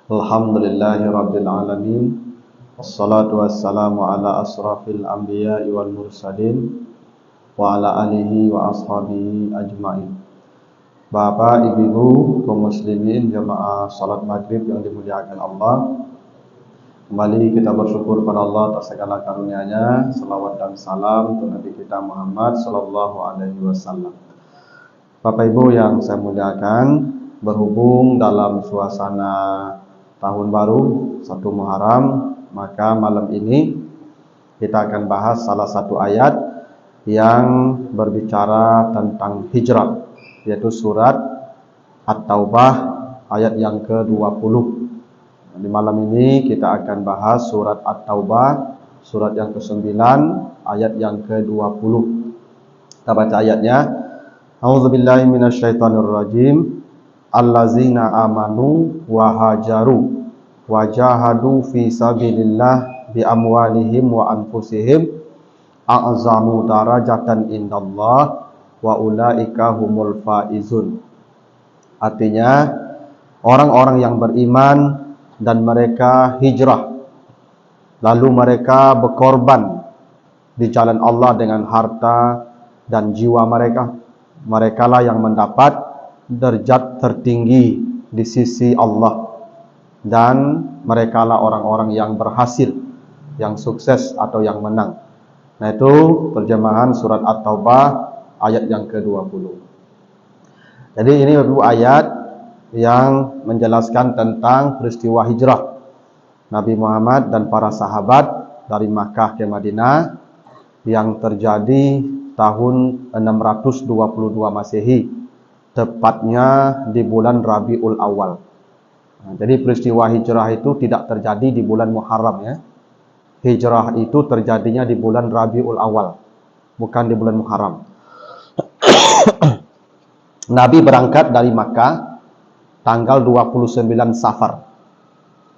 Alhamdulillahi Rabbil Alamin. Wassalatu wassalamu ala asrafil anbiya'i wal mursalin wa ala alihi wa ashabihi ajma'in. Bapak, ibu, kaum muslimin, jamaah salat maghrib yang dimuliakan Allah, kembali kita bersyukur pada Allah atas segala karunia-Nya. Salawat dan salam untuk Nabi kita Muhammad sallallahu alaihi wasallam. Bapak ibu yang saya muliakan, berhubung dalam suasana tahun baru 1 Muharram, maka malam ini kita akan bahas salah satu ayat yang berbicara tentang hijrah, yaitu surat At-Taubah ayat yang ke-20. Di malam ini kita akan bahas surat At-Taubah, surat yang ke-9, ayat yang ke-20. Kita baca ayatnya. A'udzubillahi minasyaitonirrajim. Allazina amanu wa hajaru wa jahadu fi sabilillah bi amwalihim wa anfusihim a'zamu darajatan indallah wa ulaika humul faizun. Artinya, orang-orang yang beriman dan mereka hijrah, lalu mereka berkorban di jalan Allah dengan harta dan jiwa mereka, merekalah yang mendapat derajat tertinggi di sisi Allah, dan merekalah orang-orang yang berhasil, yang sukses atau yang menang. Nah, itu terjemahan surat At-Taubah ayat yang ke-20. Jadi ini ayat yang menjelaskan tentang peristiwa hijrah Nabi Muhammad dan para sahabat dari Makkah ke Madinah yang terjadi tahun 622 Masehi, tepatnya di bulan Rabiul Awal. Nah, jadi peristiwa hijrah itu tidak terjadi di bulan Muharram, ya. Hijrah itu terjadinya di bulan Rabiul Awal, bukan di bulan Muharram. Nabi berangkat dari Makkah tanggal 29 Safar.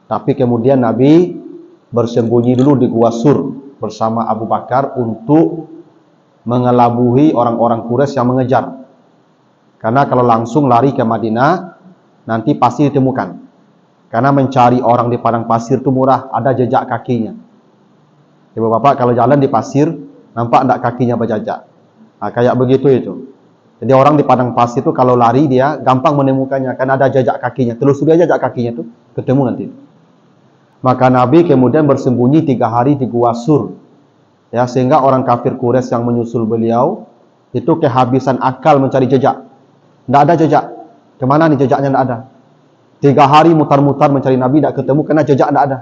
Tapi kemudian Nabi bersembunyi dulu di Gua Sur bersama Abu Bakar untuk mengelabuhi orang-orang Quraisy yang mengejar. Karena kalau langsung lari ke Madinah, nanti pasti ditemukan. Karena mencari orang di padang pasir itu murah, ada jejak kakinya. Ibu-bapak kalau jalan di pasir, nampak enggak kakinya berjejak. Nah, kayak begitu itu. Jadi orang di padang pasir itu kalau lari dia gampang menemukannya, karena ada jejak kakinya. Telusuri aja jejak kakinya itu, ketemu nanti. Maka Nabi kemudian bersembunyi 3 hari di Gua Sur. Ya, sehingga orang kafir Quraisy yang menyusul beliau itu kehabisan akal mencari jejak. Tidak ada jejak. Kemana nih jejaknya? Tidak ada. 3 hari mutar-mutar mencari Nabi, tidak ketemu karena jejak tidak ada.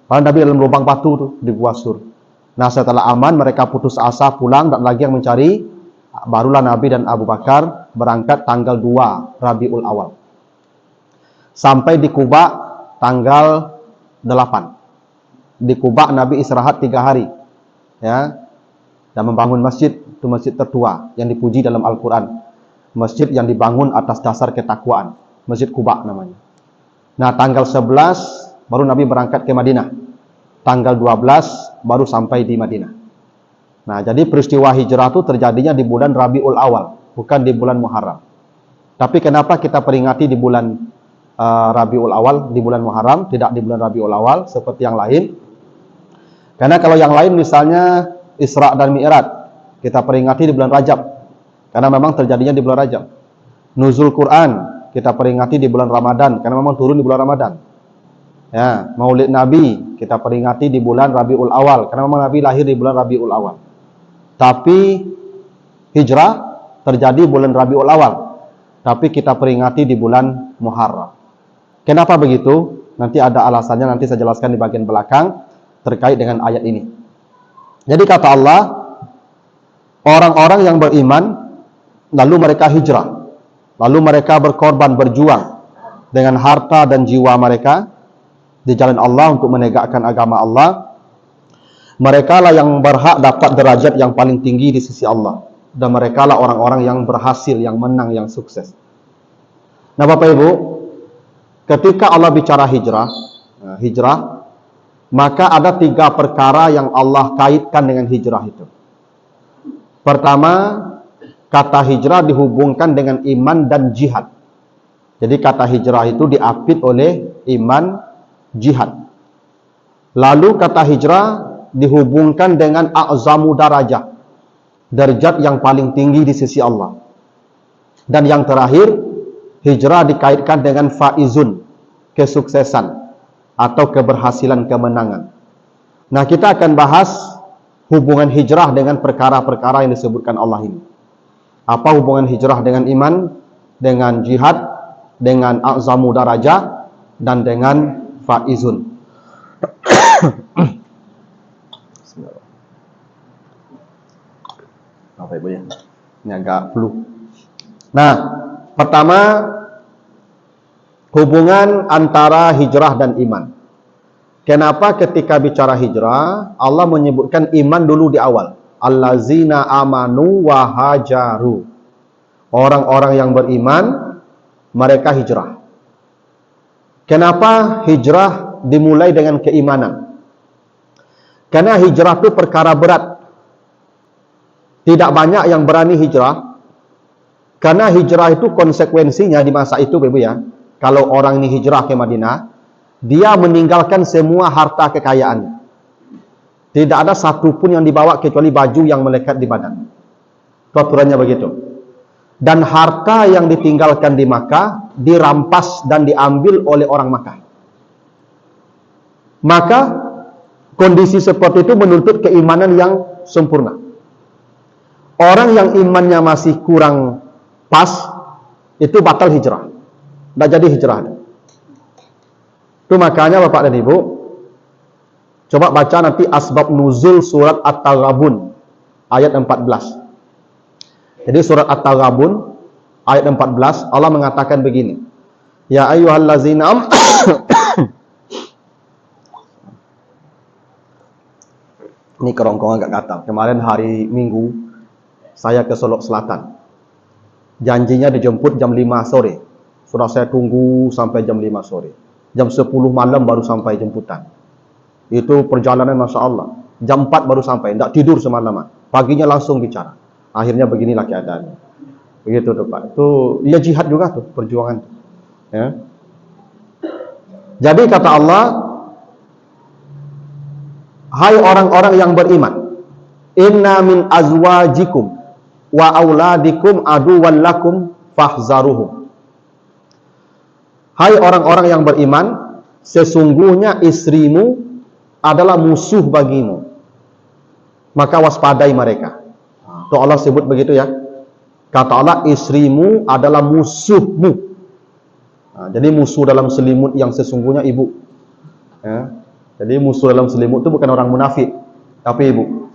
Padahal Nabi dalam lubang batu tuh di Gua Sur. Nah, setelah aman mereka putus asa pulang, dan lagi yang mencari. Barulah Nabi dan Abu Bakar berangkat tanggal 2 Rabiul Awal. Sampai di Kuba tanggal 8. Di Kuba Nabi istirahat 3 hari. Ya. Dan membangun masjid, itu masjid tertua yang dipuji dalam Al-Quran. Masjid yang dibangun atas dasar ketakwaan. Masjid Kuba namanya. Nah, tanggal 11 baru Nabi berangkat ke Madinah. Tanggal 12 baru sampai di Madinah. Nah, jadi peristiwa hijrah itu terjadinya di bulan Rabiul Awal, bukan di bulan Muharram. Tapi kenapa kita peringati di bulan Rabiul Awal, di bulan Muharram, tidak di bulan Rabiul Awal seperti yang lain? Karena kalau yang lain misalnya Isra dan Mi'raj, kita peringati di bulan Rajab. Karena memang terjadinya di bulan Rajab. Nuzul Quran kita peringati di bulan Ramadan, karena memang turun di bulan Ramadan. Ya, Maulid Nabi kita peringati di bulan Rabiul Awal, karena memang Nabi lahir di bulan Rabiul Awal. Tapi hijrah terjadi bulan Rabiul Awal, tapi kita peringati di bulan Muharram. Kenapa begitu? Nanti ada alasannya, nanti saya jelaskan di bagian belakang terkait dengan ayat ini. Jadi kata Allah, orang-orang yang beriman lalu mereka hijrah, lalu mereka berkorban, berjuang dengan harta dan jiwa mereka di jalan Allah untuk menegakkan agama Allah. Mereka lah yang berhak dapat derajat yang paling tinggi di sisi Allah, dan mereka lah orang-orang yang berhasil, yang menang, yang sukses. Nah, Bapak Ibu, ketika Allah bicara hijrah, maka ada 3 perkara yang Allah kaitkan dengan hijrah itu. Pertama, kata hijrah dihubungkan dengan iman dan jihad. Jadi kata hijrah itu diapit oleh iman, jihad. Lalu kata hijrah dihubungkan dengan a'zamu darajah, derajat yang paling tinggi di sisi Allah. Dan yang terakhir, hijrah dikaitkan dengan faizun, kesuksesan atau keberhasilan, kemenangan. Nah, kita akan bahas hubungan hijrah dengan perkara-perkara yang disebutkan Allah ini. Apa hubungan hijrah dengan iman, dengan jihad, dengan a'zamu darajah, dan dengan faizun. Apa ibu ya? Ini agak flu. Nah, pertama, hubungan antara hijrah dan iman. Kenapa ketika bicara hijrah, Allah menyebutkan iman dulu di awal. Allazina amanu wa hajaru. Orang-orang yang beriman, mereka hijrah. Kenapa hijrah dimulai dengan keimanan? Karena hijrah itu perkara berat. Tidak banyak yang berani hijrah. Karena hijrah itu konsekuensinya di masa itu, Ibu ya. Kalau orang ini hijrah ke Madinah, dia meninggalkan semua harta kekayaannya. Tidak ada satu pun yang dibawa kecuali baju yang melekat di badan. Itu aturannya begitu. Dan harta yang ditinggalkan di Makkah dirampas dan diambil oleh orang Makkah. Maka kondisi seperti itu menuntut keimanan yang sempurna. Orang yang imannya masih kurang pas, itu batal hijrah. Tidak jadi hijrah. Itu makanya Bapak dan Ibu, coba baca nanti asbab nuzul surat At-Taghabun ayat 14. Jadi surat At-Taghabun ayat 14, Allah mengatakan begini. Ya ayyuhallazina Ini kerongkongan agak gatal. Kemarin hari Minggu saya ke Solok Selatan. Janjinya dijemput jam 5 sore. Sudah saya tunggu sampai jam 5 sore. Jam 10 malam baru sampai jemputan. Itu perjalanan Masya Allah. Jam 4 baru sampai. Tidak tidur semalaman. Paginya langsung bicara. Akhirnya beginilah keadaannya. Begitu tuh Pak. Itu ya jihad juga tuh. Perjuangan. Ya. Jadi kata Allah, hai orang-orang yang beriman, inna min azwajikum wa auladikum aduwwan lakum fahzaruhum. Hai orang-orang yang beriman, sesungguhnya istrimu adalah musuh bagimu, maka waspadai mereka. Tuh Allah sebut begitu ya. Kata Allah, istrimu adalah musuhmu. Nah, jadi musuh dalam selimut yang sesungguhnya ibu. Ya. Jadi musuh dalam selimut itu bukan orang munafik, tapi ibu.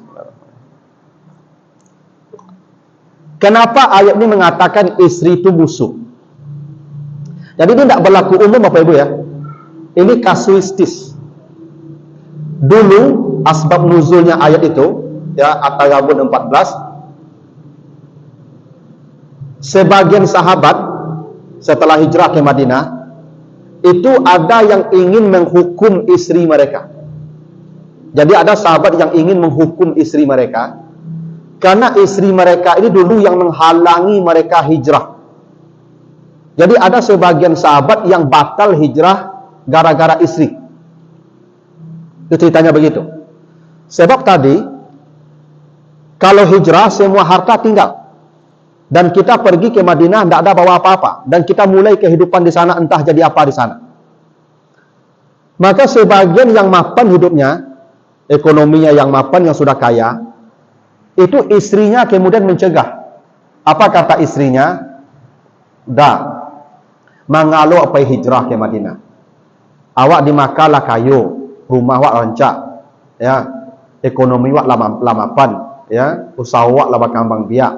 Kenapa ayat ini mengatakan istri itu musuh? Jadi ini tidak berlaku umum Bapak Ibu ya. Ini kasuistis. Dulu asbab nuzulnya ayat itu ya, At-Taghabun 14. Sebagian sahabat setelah hijrah ke Madinah itu ada yang ingin menghukum istri mereka. Jadi ada sahabat yang ingin menghukum istri mereka karena istri mereka ini dulu yang menghalangi mereka hijrah. Jadi ada sebagian sahabat yang batal hijrah gara-gara istri. Itu ceritanya begitu. Sebab tadi kalau hijrah semua harta tinggal. Dan kita pergi ke Madinah tidak ada bawa apa-apa. Dan kita mulai kehidupan di sana entah jadi apa di sana. Maka sebagian yang mapan hidupnya, ekonominya yang mapan, yang sudah kaya, itu istrinya kemudian mencegah. Apa kata istrinya? Dah, mangalo apa hijrah ke Madinah. Awak di Makkah lah kayu, rumah wak rancak, ya, ekonomi wak lamapan, ya, usaha wak lah berkembang biak.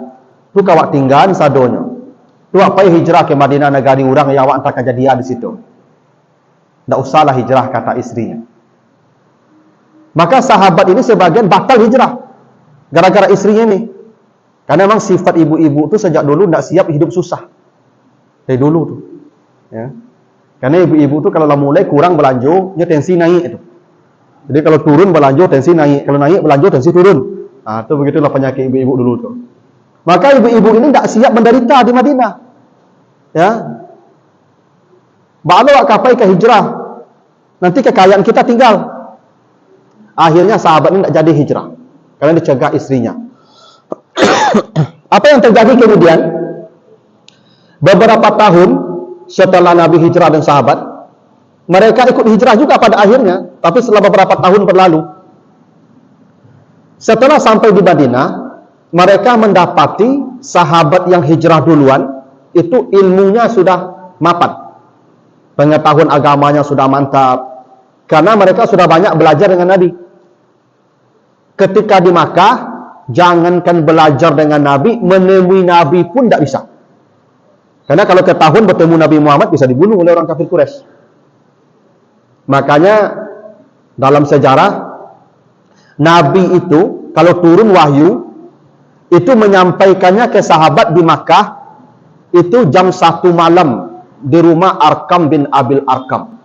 Tu kawak tinggal sadonya. Tu apa hijrah ke Madinah negari orang yang awak tak kejadian di situ. Tak usahlah hijrah kata istrinya. Maka sahabat ini sebagian batal hijrah gara-gara istrinya ini. Karena memang sifat ibu-ibu tu sejak dulu tidak siap hidup susah. Dari dulu tu. Ya. Karena ibu-ibu tu kalau mulai kurang belanja, dia tensi naik itu. Jadi kalau turun belanja tensi naik, kalau naik belanja tensi turun. Ah, tu begitulah penyakit ibu-ibu dulu tu. Maka ibu-ibu ini tidak siap menderita di Madinah. Ya. Baru kapai ke hijrah. nanti kekayaan kita tinggal. Akhirnya sahabat ini tidak jadi hijrah karena dicegah istrinya. Apa yang terjadi kemudian? Beberapa tahun setelah Nabi hijrah dan sahabat, mereka ikut hijrah juga pada akhirnya, tapi setelah beberapa tahun berlalu. Setelah sampai di Madinah, mereka mendapati sahabat yang hijrah duluan itu ilmunya sudah mapan. Pengetahuan agamanya sudah mantap karena mereka sudah banyak belajar dengan Nabi. Ketika di Makkah, jangankan belajar dengan Nabi, menemui Nabi pun tidak bisa. Karena kalau ketahuan bertemu Nabi Muhammad bisa dibunuh oleh orang kafir Quraisy. Makanya dalam sejarah, Nabi itu kalau turun wahyu itu menyampaikannya ke sahabat di Makkah itu jam 1 malam di rumah Arkam bin Abil Arkam.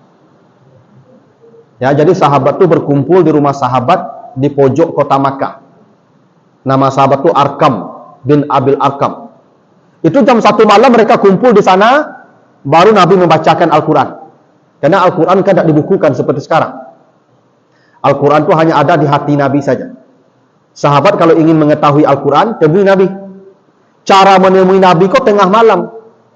Ya, jadi sahabat itu berkumpul di rumah sahabat di pojok kota Makkah. Nama sahabat itu Arkam bin Abil Arkam. Itu jam 1 malam mereka kumpul di sana, baru Nabi membacakan Al-Quran. Karena Al-Quran kan tidak dibukukan seperti sekarang. Al-Quran itu hanya ada di hati Nabi saja. Sahabat kalau ingin mengetahui Al-Quran, temui Nabi. Cara menemui Nabi kok tengah malam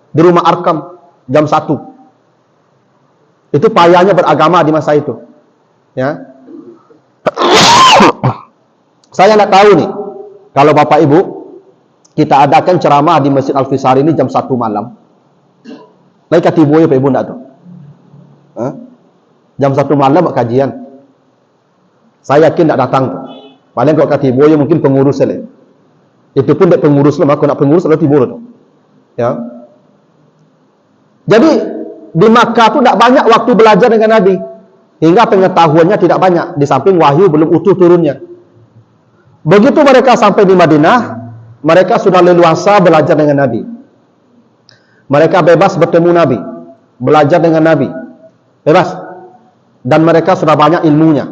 di rumah Arkam jam 1. Itu payahnya beragama di masa itu. Ya. Saya nak tahu nih, kalau Bapak Ibu kita adakan ceramah di Masjid Al-Fisari ini jam 1 malam. Baik katiboy Pak Ibu enggak tuh? Jam 1 malam kajian. Saya yakin tidak datang tuh. Paling kalau katiboy mungkin pengurus saja. Itu pun tidak pengurus lah, aku nak pengurus kalau tibur tuh. Ya. Jadi di Makkah tuh tidak banyak waktu belajar dengan Nabi. Hingga pengetahuannya tidak banyak. Di samping wahyu belum utuh turunnya. Begitu mereka sampai di Madinah, mereka sudah leluasa belajar dengan Nabi. Mereka bebas bertemu Nabi, belajar dengan Nabi, bebas. Dan mereka sudah banyak ilmunya.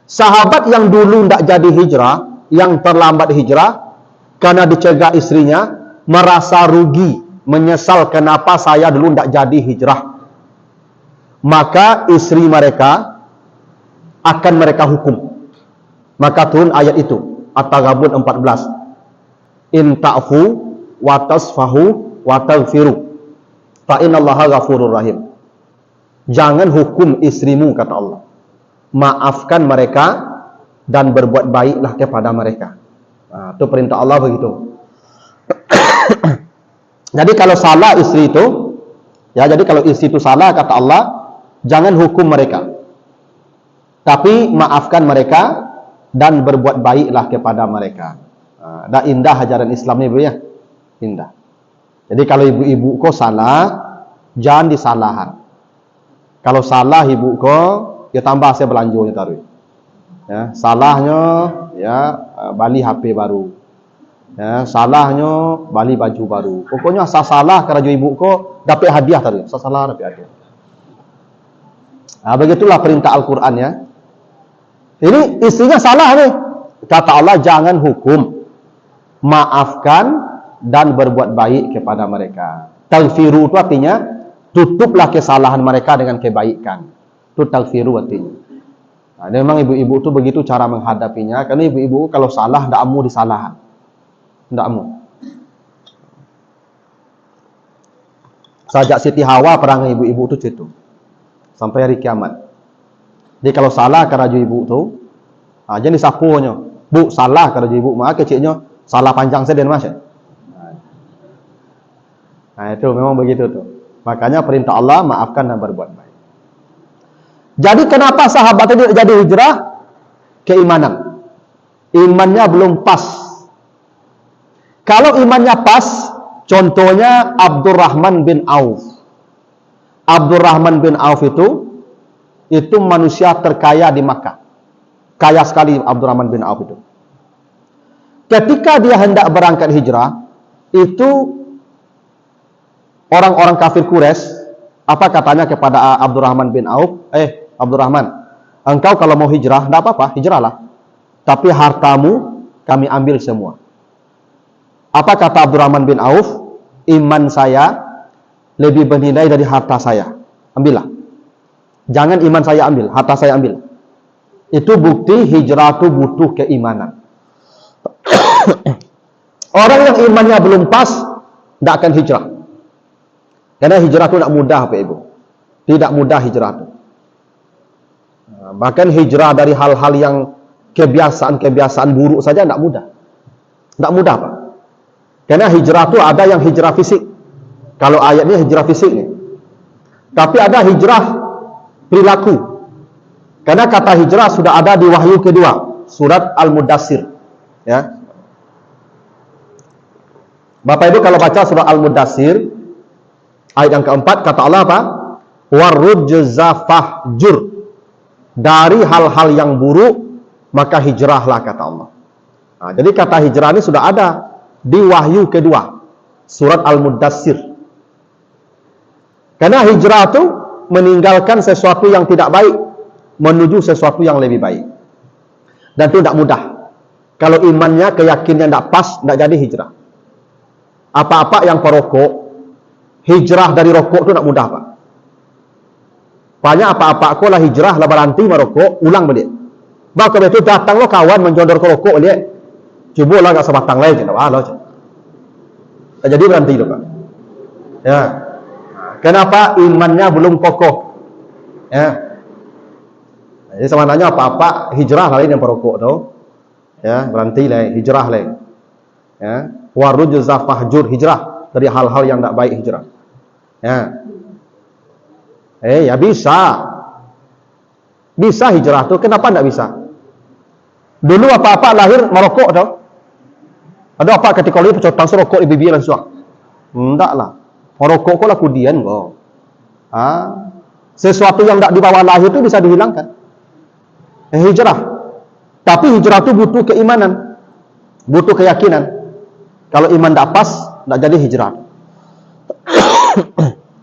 Sahabat yang dulu tidak jadi hijrah, yang terlambat hijrah, karena dicegah istrinya, merasa rugi, menyesal kenapa saya dulu tidak jadi hijrah. Maka istri mereka akan mereka hukum. Maka turun ayat itu. At-Taghabun 14. In ta'fu wa tasfahu wa taghfiru fa innallaha ghafurur rahim. Jangan hukum istrimu, kata Allah. Maafkan mereka dan berbuat baiklah kepada mereka. Nah, itu perintah Allah begitu. Jadi kalau salah istri itu, ya jadi kalau istri itu salah, kata Allah, jangan hukum mereka. Tapi maafkan mereka dan berbuat baiklah kepada mereka. Dah indah ajaran Islam ni, Bu ya. Indah. Jadi kalau ibu-ibu kau salah, jangan disalahan. Kalau salah ibu kau, ya tambah saya belanjonya taruh. Ya, salahnya ya beli HP baru. Ya, salahnya beli baju baru. Pokoknya salah kerja ibu kau dapat hadiah taruh. Salah dapat hadiah. Nah, begitulah perintah Al-Qur'an ya. Ini istrinya salah nih. Kata Allah, jangan hukum. Maafkan dan berbuat baik kepada mereka. Taghfiru itu artinya tutuplah kesalahan mereka dengan kebaikan. Itu taghfiru artinya. Nah, memang ibu-ibu itu begitu cara menghadapinya. Karena ibu-ibu kalau salah, tidak mau disalahan. Tidak mau. Sajak Siti Hawa perang ibu-ibu itu situ. Sampai hari kiamat. Jadi kalau salah kerja ibu tu, jadi sapunya, Bu salah kerja ibu, maka kecilnya salah panjang saya dan mas. Nah itu memang begitu tuh. Makanya perintah Allah maafkan dan berbuat baik. Jadi kenapa sahabat itu jadi hijrah? Keimanan. Imannya belum pas. Kalau imannya pas, contohnya Abdurrahman bin Auf. Abdurrahman bin Auf itu manusia terkaya di Makkah. Kaya sekali Abdurrahman bin Auf itu. Ketika dia hendak berangkat hijrah, itu orang-orang kafir Quraisy apa katanya kepada Abdurrahman bin Auf? Abdurrahman, engkau kalau mau hijrah, tidak apa-apa, hijrahlah. Tapi hartamu kami ambil semua. Apa kata Abdurrahman bin Auf? Iman saya lebih bernilai dari harta saya. Ambillah. Jangan iman saya ambil, harta saya ambil. Itu bukti hijrah itu butuh keimanan. Orang yang imannya belum pas, tidak akan hijrah. Karena hijrah itu tidak mudah, Pak Ibu. Tidak mudah hijrah itu. Bahkan hijrah dari hal-hal yang kebiasaan-kebiasaan buruk saja tidak mudah. Tidak mudah, Pak. Karena hijrah itu ada yang hijrah fisik. Kalau ayatnya hijrah fisik nih. Tapi ada hijrah perilaku. Karena kata hijrah sudah ada di wahyu kedua, surat Al-Mudassir. Ya. Bapak Ibu kalau baca surat Al-Mudassir, ayat yang keempat, kata Allah apa? Warujza fahjur. Dari hal-hal yang buruk, maka hijrahlah, kata Allah. Nah, jadi kata hijrah ini sudah ada di wahyu kedua, surat Al-Mudassir. Karena hijrah itu meninggalkan sesuatu yang tidak baik, menuju sesuatu yang lebih baik. Dan itu tidak mudah. Kalau imannya, keyakinannya tidak pas, tidak jadi hijrah. Apa-apa yang perokok, hijrah dari rokok itu tidak mudah, Pak. Banyak apa-apa aku lah hijrah, lah berhenti merokok, ulang balik. Bahkan itu datang lo kawan menjondor ke rokok, lihat. Coba lah gak sebatang lain, jadi berhenti loh, Pak. Ya. Kenapa? Imannya belum kokoh. Ya. Jadi sebenarnya apa-apa hijrah lain yang perokok tuh. Ya, berhenti lah, hijrah lah. Ya. Warujza fahjur, hijrah dari hal-hal yang tidak baik, hijrah. Ya. Ya bisa. Bisa hijrah tuh. Kenapa tidak bisa? Dulu apa-apa lahir merokok tuh. Ada apa ketika lu pecotang serokok di bibir langsung? Enggak lah. Merokok kok lah kudian kok. Sesuatu yang tidak dibawa lahir itu bisa dihilangkan. Hijrah. Tapi hijrah itu butuh keimanan. Butuh keyakinan. Kalau iman tidak pas, tidak jadi hijrah.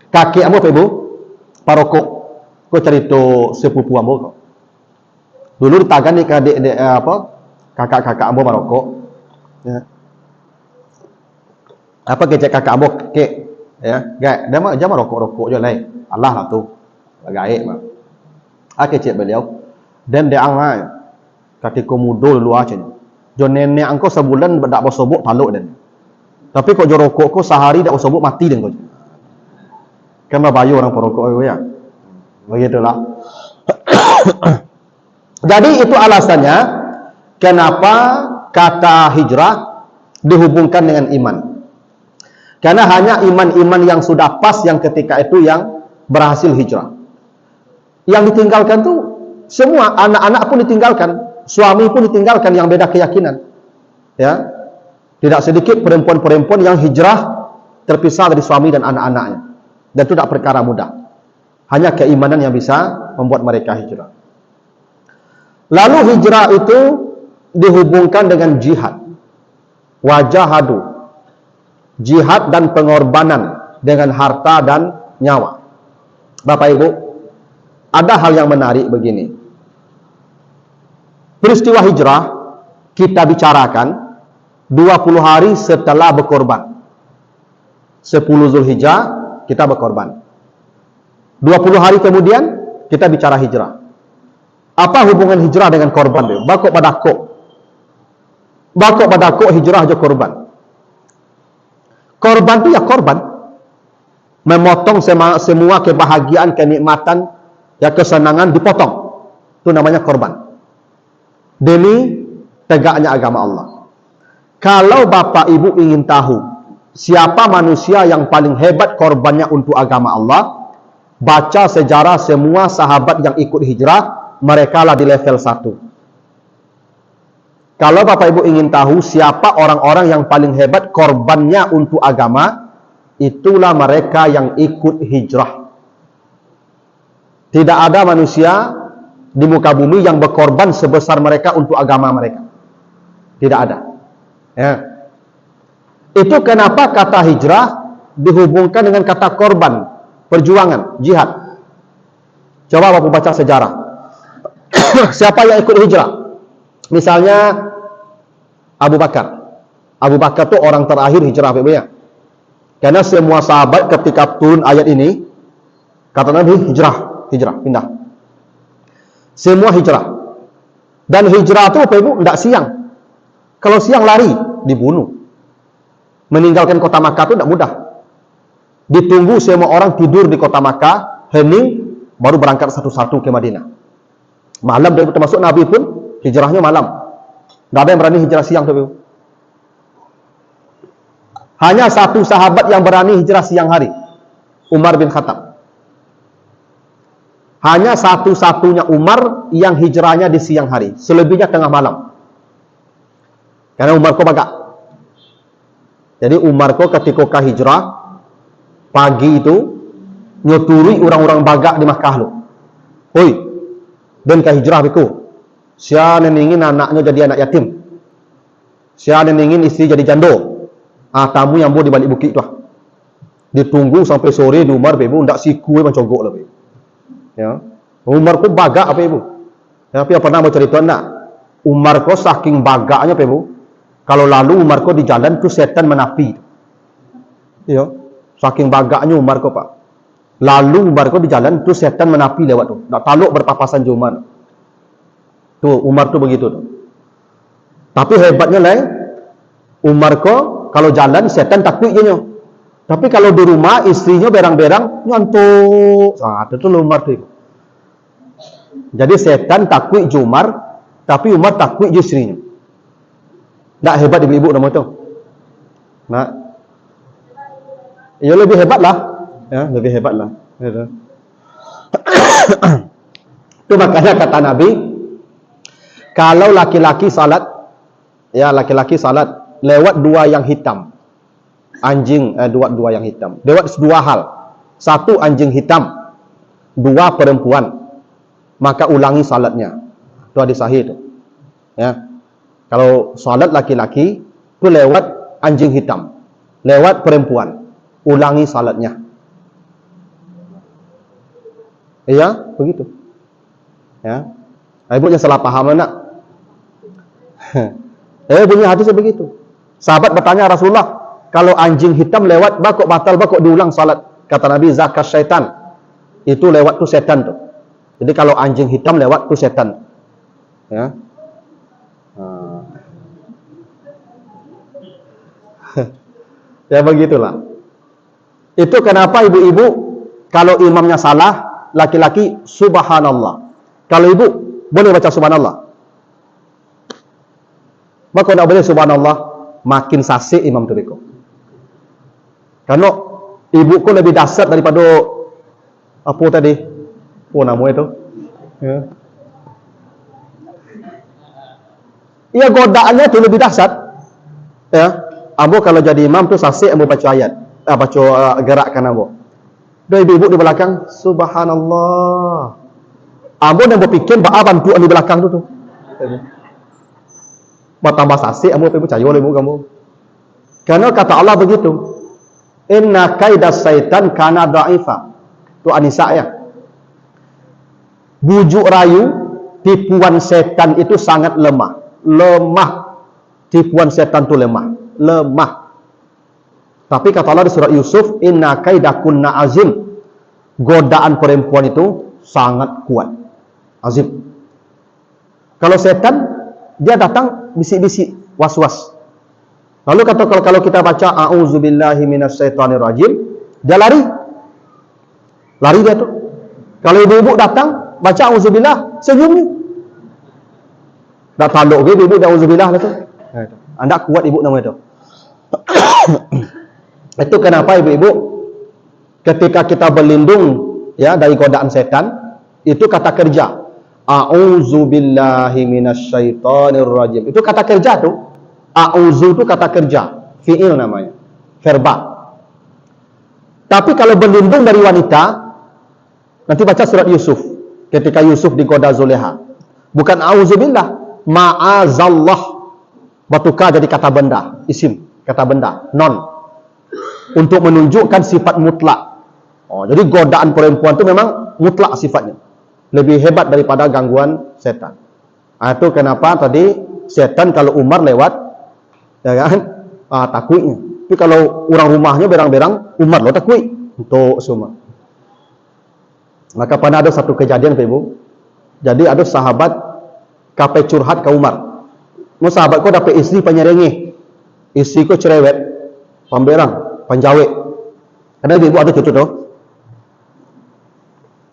Kakek ambo, Ibu, parokok. Kau cerita sepupu ambo kok. Dulu ditagani ke kakak-kakak ambo parokok. Ya. Apa kecek kakak ambo kek? Ya, gak, dia mah jangan rokok-rokok je lah. Allah lah tu. Gaib mah. Kecek beliau. Dan dia angai. Ketika muda dulu aja. Jo nenek angko sebulan tak bersobok taluk dan. Tapi kok jo rokok ko sehari tak bersobok mati dan kau. Kan bayu orang perokok ya. Begitulah. Jadi itu alasannya kenapa kata hijrah dihubungkan dengan iman. Karena hanya iman-iman yang sudah pas yang ketika itu yang berhasil hijrah. Yang ditinggalkan tuh semua, anak-anak pun ditinggalkan, suami pun ditinggalkan yang beda keyakinan. Ya. Tidak sedikit perempuan-perempuan yang hijrah terpisah dari suami dan anak-anaknya. Dan itu tidak perkara mudah. Hanya keimanan yang bisa membuat mereka hijrah. Lalu hijrah itu dihubungkan dengan jihad. Wajahadu. Jihad dan pengorbanan dengan harta dan nyawa. Bapak Ibu, ada hal yang menarik begini. Peristiwa hijrah kita bicarakan 20 hari setelah berkorban. 10 Zulhijjah kita berkorban. 20 hari kemudian kita bicara hijrah. Apa hubungan hijrah dengan korban? Bakok badakok. Bakok badakok hijrah aja korban. Korban itu ya korban. Memotong semua kebahagiaan, kenikmatan, ya kesenangan dipotong. Itu namanya korban. Demi tegaknya agama Allah. Kalau Bapak Ibu ingin tahu siapa manusia yang paling hebat korbannya untuk agama Allah, baca sejarah semua sahabat yang ikut hijrah, mereka lah di level 1. Kalau Bapak Ibu ingin tahu siapa orang-orang yang paling hebat korbannya untuk agama, itulah mereka yang ikut hijrah. Tidak ada manusia di muka bumi yang berkorban sebesar mereka untuk agama mereka. Tidak ada. Ya. Itu kenapa kata hijrah dihubungkan dengan kata korban, perjuangan, jihad. Coba Bapak baca sejarah. Siapa yang ikut hijrah? Misalnya Abu Bakar. Abu Bakar itu orang terakhir hijrah, Bapak ya. Karena semua sahabat ketika turun ayat ini, kata Nabi hijrah. hijrah, pindah. Semua hijrah. Dan hijrah itu apa ibu? Tidak siang. Kalau siang lari, dibunuh. Meninggalkan kota Makkah itu tidak mudah. Ditunggu semua orang tidur di kota Makkah, hening, baru berangkat satu-satu ke Madinah. Malam, dan termasuk Nabi pun hijrahnya malam. Tidak ada yang berani hijrah siang tuh, ibu. Hanya satu sahabat yang berani hijrah siang hari, Umar bin Khattab. Hanya satu-satunya Umar yang hijrahnya di siang hari. Selebihnya tengah malam. Karena Umar ko bagak. Jadi Umar ko ketika hijrah, pagi itu, nyoturi orang-orang bagak di Makkah lu. Hoi, dan ke hijrah biku. Siapa yang ingin anaknya jadi anak yatim. Siapa yang ingin istri jadi jando. Tamu yang mau di balik bukit tu. Ditunggu sampai sore di Umar, ibu, ndak siku memang cogok lah, ibu. Ya. Umar ko bagak apa ibu? Ya, tapi pernah mau cerita enggak? Umar ko saking bagaknya apa ibu? Kalau lalu Umar ko di jalan tu setan menapi. Ya. Saking bagaknya Umar ko, Pak. Lalu Umar ko di jalan tu setan menapi lewat tu. Nak taluk berpapasan je Umar. Tu Umar tu begitu tu. Tapi hebatnya lain, Umar ko kalau jalan setan takut je nyo. Tapi kalau di rumah istrinya berang-berang ngantuk. Itu Umar tu. Jadi setan takut je Umar, tapi Umar takut je istrinya. Tak hebat ibu-ibu nama tu. Nak. Ya lebih hebat lah. Ya, lebih hebat lah. Itu makanya kata Nabi, kalau laki-laki salat, ya laki-laki salat lewat dua yang hitam. Anjing, dua yang hitam. Lewat dua hal. Satu anjing hitam, dua perempuan. Maka ulangi salatnya. Itu hadis sahih itu. Ya. Kalau salat laki-laki itu lewat anjing hitam, lewat perempuan, ulangi salatnya. Iya, begitu. Ya. Ibu jangan salah paham nak. Bunyi hadisnya begitu. Sahabat bertanya Rasulullah, kalau anjing hitam lewat, bakok batal, bakok diulang salat. Kata Nabi, zakat syaitan. Itu lewat tu setan tu. Jadi kalau anjing hitam lewat tu setan. Ya. Ya begitulah. Itu kenapa ibu-ibu kalau imamnya salah, laki-laki subhanallah. Kalau ibu boleh baca subhanallah. Maka tidak boleh subhanallah, makin sasik imam tu beko. Karena ibuku lebih dahsyat daripada apa tadi? Apa nama itu? Ya. Iya, godaannya itu lebih dahsyat. Ya. Ambo kalau jadi imam tu sasik, ambo baca ayat. Baca gerakkan ambo. Dan ibu-ibu di belakang, subhanallah. Ambo dan berfikir ba'a bantuan di belakang tu. Tambah sasik, ambo percaya oleh ibu kamu. Karena kata Allah begitu. Inna kaidas syaitan kana dha'ifa. Tu An-Nisa ya. Bujuk rayu, tipuan setan itu sangat lemah. Lemah. Tipuan setan itu lemah. Lemah. Tapi kata Allah di surat Yusuf, inna kaidakunna azim. Godaan perempuan itu sangat kuat. Azim. Kalau setan, dia datang bisik-bisik, was-was. Lalu kata kalau kita baca a'udzubillahi minasyaitonirrajim, dia lari. Lari dia tu. Kalau ibu-ibu datang baca auzubillah, senyum ni. Dah taluk ke ibu dah auzubillah dah tu. Anda kuat ibu nama itu. Itu kenapa ibu-ibu ketika kita berlindung ya dari godaan setan, itu kata kerja. A'udzubillahi minasyaitonirrajim. Itu kata kerja tu. A'udzu itu kata kerja, fi'il namanya, verba. Tapi kalau berlindung dari wanita, nanti baca surat Yusuf. Ketika Yusuf digoda Zuleha, bukan a'udzubillah, ma'azallah. Batuka jadi kata benda, isim, kata benda, non. Untuk menunjukkan sifat mutlak. Jadi godaan perempuan itu memang mutlak sifatnya. Lebih hebat daripada gangguan setan. Itu kenapa tadi setan kalau Umar lewat, ya kan? Takutnya. Tapi kalau orang rumahnya berang-berang, Umar lo takut untuk semua. Maka pernah ada satu kejadian, Ibu. Jadi ada sahabat kapai curhat ke Umar. Mau sahabat kau dapat istri penyerengih, istri kau cerewet, pemberang, penjawet. Karena Ibu ada cucu tu.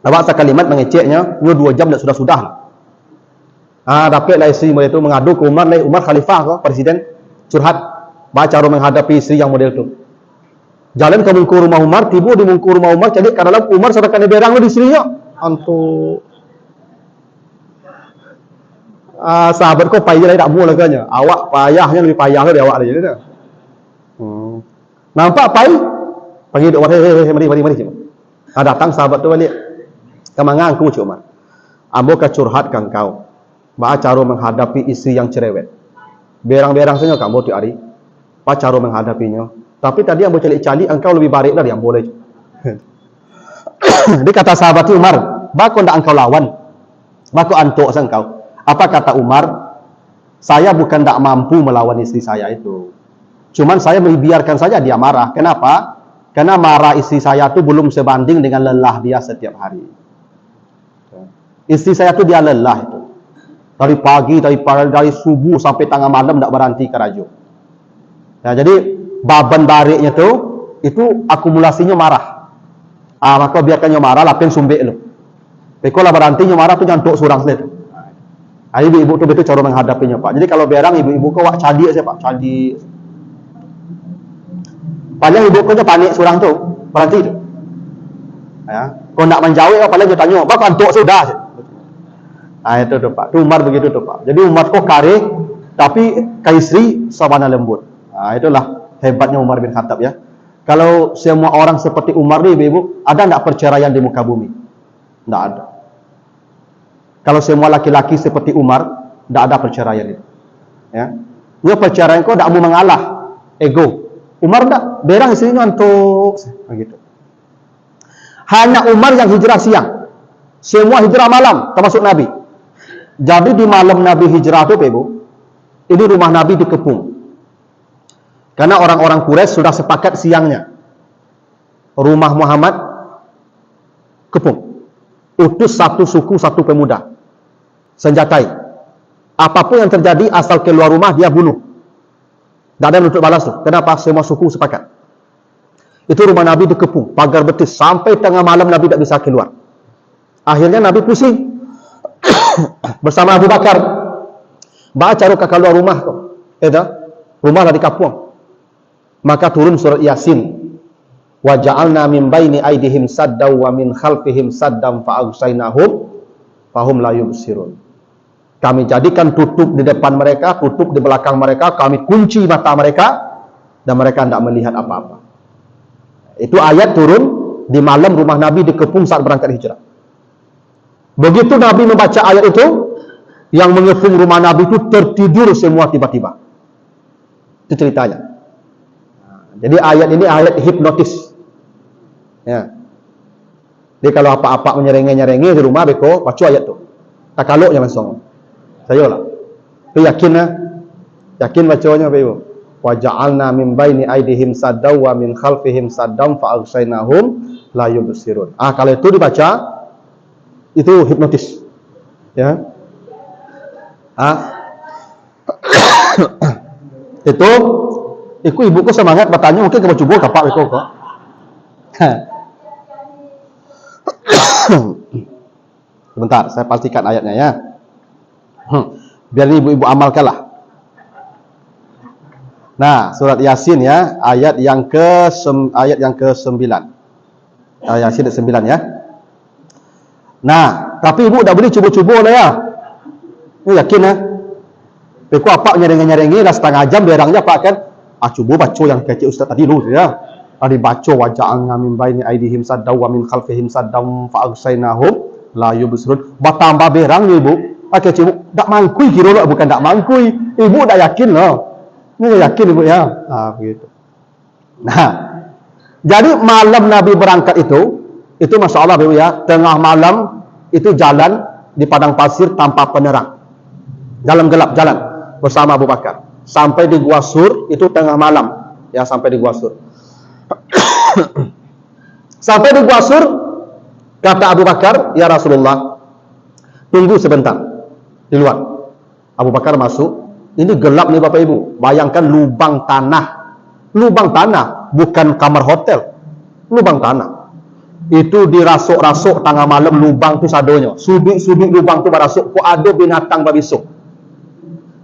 Nampak kalimat mengeceknya, 2 jam dah sudah-sudah. Dapatlah istri model itu mengadu ke Umar, Umar khalifah kau, presiden, curhat, baca cara menghadapi istri yang model itu. Jalan ke mungkur rumah Umar, tiba di mungkur rumah Umar, jadi karena Umar sedangkan berang di istrinya. Antu sahabat kau payah lagi tak mau laganya. Awak payahnya lebih payah dari awak lagi. Nampak payah? Panggil Umar, mari. Datang sahabat tu balik. Kemangan aku cik Umar. Ambo kecurhatkan kau. Baca cara menghadapi istri yang cerewet. Berang-berang saja kamu tiap hari. Baca cara menghadapinya. Tapi tadi ambo calik-calik engkau lebih baik dari yang boleh. Dia kata sahabat Umar, bako ndak engkau lawan. Bako antuk engkau. Apa kata Umar? Saya bukan tak mampu melawan istri saya itu. Cuman saya membiarkan saja dia marah. Kenapa? Karena marah istri saya itu belum sebanding dengan lelah dia setiap hari. Istri saya itu dia lelah itu. Dari pagi, dari subuh sampai tengah malam tak berhenti kerajuk. Nah, jadi baban bariknya itu akumulasinya marah. Maka biarkannya marah, lapin sumbek lu. Pekolah berhentinya marah tu nyantuk surang selalu. Ibu-ibu tu betul cara menghadapinya, Pak. Jadi kalau berang ibu-ibu kau wak cadi saja, Pak. Cadi. Paling ibu kau panik surang tu, berhenti tu. Ya, kau nak menjauh, paling dia tanya, "Bak antuk sudah." Itu tu Pak. Tu Umar begitu tu Pak. Jadi Umar kau kareh, tapi kaisri sabana lembut. Itulah hebatnya Umar bin Khattab ya. Kalau semua orang seperti Umar ni, ibu, ada tak perceraian di muka bumi? Tak ada. Kalau semua laki-laki seperti Umar, tak ada perceraian itu. Ya, dia perceraian kau tak mau mengalah ego. Umar tak, berang istrinya untuk begitu. Hanya Umar yang hijrah siang. Semua hijrah malam, termasuk Nabi. Jadi di malam Nabi hijrah tu, ibu, ini rumah Nabi dikepung. Karena orang-orang Quraisy sudah sepakat siangnya. Rumah Muhammad kepung. Utus satu suku, satu pemuda. Senjatai. Apapun yang terjadi, asal keluar rumah, dia bunuh. Tak ada untuk balas tu. Kenapa? Semua suku sepakat. Itu rumah Nabi dikepung. Pagar betis. Sampai tengah malam Nabi tak bisa keluar. Akhirnya Nabi pusing. Bersama Abu Bakar. Baca cara keluar rumah tu. Rumah dah dikapung. Maka turun surat Yasin. Wa ja'alna min baini aydihim saddaw wa min khalfihim saddam fa'agsaynahum fahum la yubsirun. Kami jadikan tutup di depan mereka, tutup di belakang mereka, kami kunci mata mereka dan mereka tidak melihat apa-apa. Itu ayat turun di malam rumah Nabi dikepung saat berangkat hijrah. Begitu Nabi membaca ayat itu, yang mengepung rumah Nabi itu tertidur semua tiba-tiba. Itu ceritanya. Jadi ayat ini ayat hipnotis. Ya. Jadi kalau apa-apa menyerengi-nyerengi di rumah beko, baca ayat tu. Tak kalau jangan song. Saya lah. Tu yakin bacanya Ibu. Wa ja'alna min baini aydihim saddaw wa min khalfihim saddam fa aghshaynahum la yubsirun. Kalau itu dibaca itu hipnotis. Ya. Itu ibu semangat bertanya mungkin ke coba kapak beko kok. Sebentar, saya pastikan ayatnya ya. Biar ibu-ibu amalkanlah. Nah, surat Yasin ya, ayat yang ke-9. Yasin 9 ya. Nah, tapi ibu dah boleh cuba-cuba dah ya. Yakin ya? Beku apa nyereng-nyerengi dah setengah jam berangnya Pak kan? Cuba baca yang kecil Ustaz tadi dulu ya. Tadi baca wa ja'alna min baini aydihim saddaw wa min khalfihim saddam fa aghshaynahum la yubsirun. Bertambah berang ni ibu. Kecil tak mangkui kira lah, bukan tak mangkui. Ibu dah yakin lah. Ini yakin ibu ya. Begitu. Nah, jadi malam Nabi berangkat itu Masya Allah ibu ya, tengah malam itu jalan di padang pasir tanpa penerang. Dalam gelap jalan bersama Abu Bakar. Sampai di Gua Sur itu tengah malam. Ya, sampai di Gua Sur. Sampai di Gua Sur Kata Abu Bakar, ya Rasulullah, tunggu sebentar di luar. Abu Bakar masuk. Ini gelap nih Bapak Ibu. Bayangkan lubang tanah. Lubang tanah, bukan kamar hotel. Lubang tanah. Itu dirasuk-rasuk tengah malam, lubang tu sadonya. Subik-subik lubang tu barasuk. Kok ada binatang babisuk.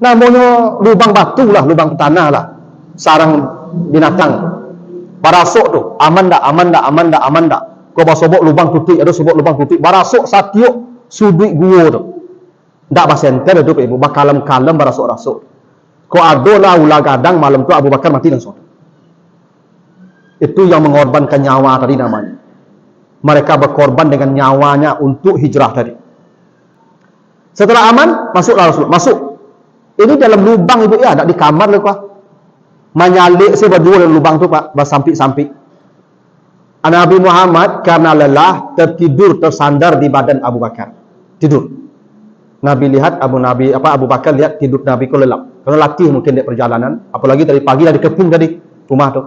Namanya lubang batu lah, lubang tanah lah. Sarang binatang. Barasuk tu. Aman dah, aman dah, aman dah, aman dah. Kau basobok lubang tutik, ada sobok lubang tutik. Barasuk satiuk subik gua tu. Tak basenter itu Ibu, bakalam-kalam barasuk-rasuk. Kau ada lah ulah gadang malam tu Abu Bakar mati langsung. Itu yang mengorbankan nyawa tadi namanya. Mereka berkorban dengan nyawanya untuk hijrah tadi. Setelah aman, masuklah Rasul. Masuk. Ini dalam lubang Ibu ya, tak di kamar lah Pak. Menyalik saya berdua dalam lubang tu Pak, bersampik-sampik. Nabi Muhammad karena lelah tertidur tersandar di badan Abu Bakar. Tidur. Nabi lihat Abu Bakar lihat tidur Nabi kok lelap. Karena latih mungkin di perjalanan, apalagi dari pagi dari kepung tadi rumah tu.